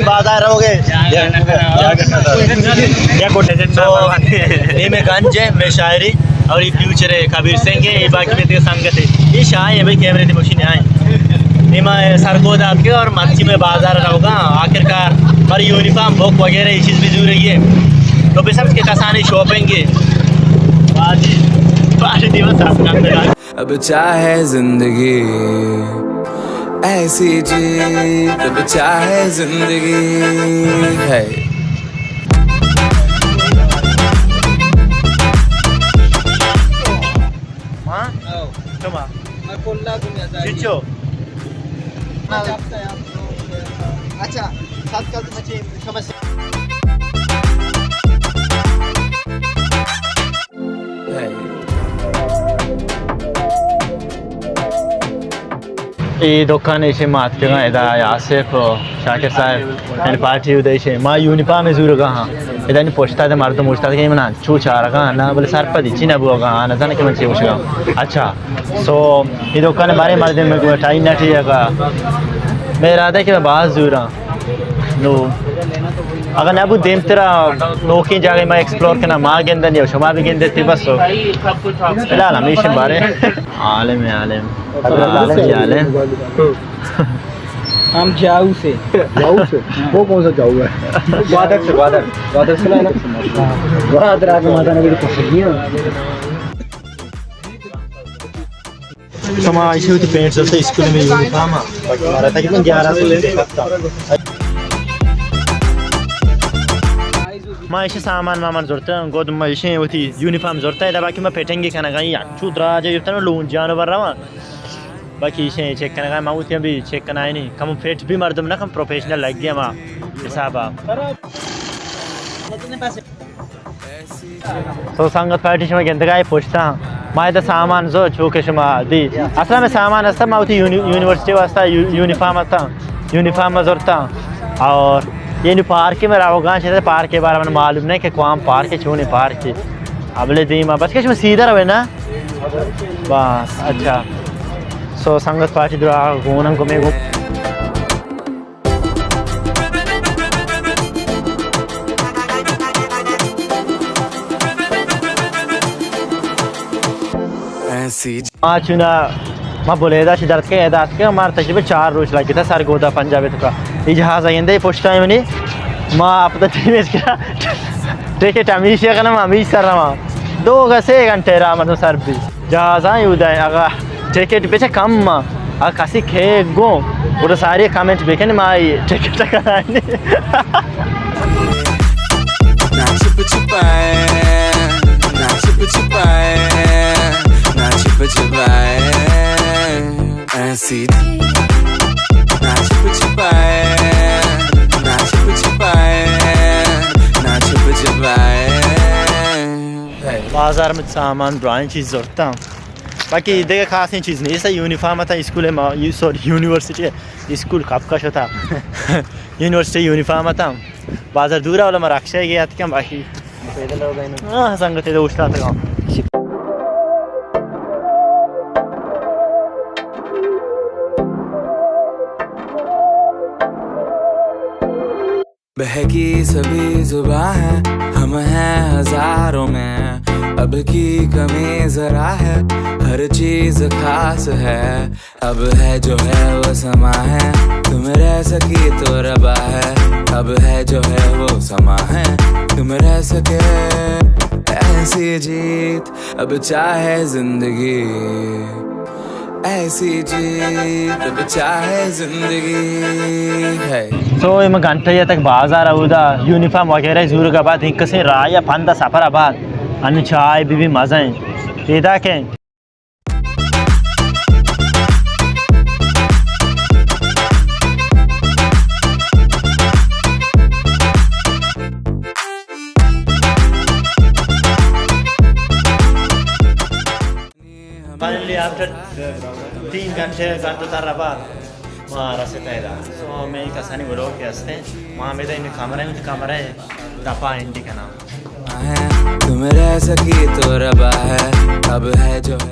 बाजार रहोगे क्या कोटे ये में गंज है मैं शायरी और ये फ्यूचर है कबीर सिंह है ये बाकी में संगत है ये शाह है भाई कैमरे की मशीन आए मैं सरगोद आपके और मच्छी में बाजार रहोगा आखिरकार पर यूनिफॉर्म बुक वगैरह ये चीज़ भी जरूर रही है तो भी सबके कसाने शॉपिंग अब चाहे जिंदगी ऐसी जी अब चाहे जिंदगी है अच्छा सात कल समस्या ಈ ದೊಕಾನ್ ಏಷೆ ಮಾತ್ಕಂಗ ಇದ ಯಾಸೆಫ್ ಶಾಕಿರ್ ಸಾಹೇಬ್ ಅಂಡ್ ಪಾರ್ಟಿ ಉದೇಶೆ ಮಾ ಯೂನಿಫಾರ್ಮ್ ಜೂರುಗ ಹಾ ಇದನಿ ಪೋಸ್ತಾದ ಮರ್ದ ಮುಸ್ತಾದ ಕೆ ಮನ ಚೂ ಚಾರಗ ನಾ ಬಲ ಸರ್ಪದಿ ಚಿನ ಬುಗ ನಾ ಜನ ಕೆ ಮಂಚೆ ಉಶಗ अच्छा सो ಈ ದೊಕಾನ್ ಬಾರೆ ಮರ್ದೆ ಮೆ ಟೈಮ್ ನಟಿಯಾಗ मेरा था कि मैं बाहर जूरा नो अगर नबू देम तेरा नोकी जाके मैं एक्सप्लोर करना माँ के अंदर नहीं हो शुमा भी गेंदे थी बस तो फिलहाल हमेशा बारे आलम है आलम आलम हम जाऊ से वो कौन सा जाऊ है ग्वादर से ना ग्वादर आगे माता ने मेरी पसंद नहीं समा ऐसे होती पेंट चलते स्कूल में यूनिफॉर्म बाकी हमारा था कि मैं 1100 लेके सकता मैं ऐसे सामान वामान जोड़ता हूँ गोद में ऐसे होती यूनिफॉर्म जोड़ता है बाकी मैं पेटेंगे खाना कहीं छूत रहा जो होता है ना लोन जानो बर रहा बाकी ऐसे चेक करना का मैं उतने भी चेक करना है नहीं कम फेट भी मर्दम ना कम प्रोफेशनल लग गया माँ हिसाब तो संगत पार्टी में गेंद का पूछता मैं तो सामान जो चूके शुमा दी असल में सामान असता मैं उठी यूनिवर्सिटी वास्ता यूनिफॉर्म आता यूनिफॉर्म में जोड़ता और ये नी पार्क में रहोगा शायद पार्क के बारे में मालूम नहीं कि कौन पार्क है छूनी पार्क है अबले दी मैं बस के सीधा रहे ना बस अच्छा सो संगत पार्टी द्वारा घूमने को मैं चुना मैं बोले सिद्धार्थ के एदात के हमारे तजर्बे 4 रोज लगे था सर गोदा पंजाबी तो का ये जहाज़ आई अंदर फर्स्ट टाइम नहीं माँ आप तो टीमेज का टिकट हमेशा का ना हमेशा रहा 2 घंटे रहा मतलब सर भी जहाज़ आई उदय अगर टिकट पीछे कम माँ अगर कसी खे गो वो सारे कमेंट देखे ना माँ टिकट कराए ऐसी ना छुप छुपाए ना छुप छुपाए ना छुप छुपाए बाजार में सामान ड्राइंग चीज़ जोड़ता हूँ बाकी देखा खास नहीं चीज़ नहीं ऐसा यूनिफॉर्म था स्कूल में सॉरी यूनिवर्सिटी स्कूल कब का शो था यूनिवर्सिटी यूनिफॉर्म था बाजार दूर वाला मैं रक्षा गया था क्या बाकी हाँ संगत है उठता था बहकी सभी जुबां है हम हैं हजारों में अब की कमी जरा है हर चीज खास है अब है जो है वो समा है तुम रह सकी तो रबा है अब है जो है वो समा है तुम रह सके ऐसी जीत अब चाहे जिंदगी ऐसी जीत अब चाहे जिंदगी है तो मैं घंटे तक बाजार आऊदा यूनिफॉर्म वगैरह जरूर का बाद एक से राय पंदा सफर आबाद अन्य चाय भी मजा है इदा के Finally, after 3 घंटे बाद वहाँ से तैयार सो मैं कसानी बोलो के हंसते वहाँ में तो इनमें कमरा है दफा इंडी का नाम तुम रह सकी तो रबा है अब है जो है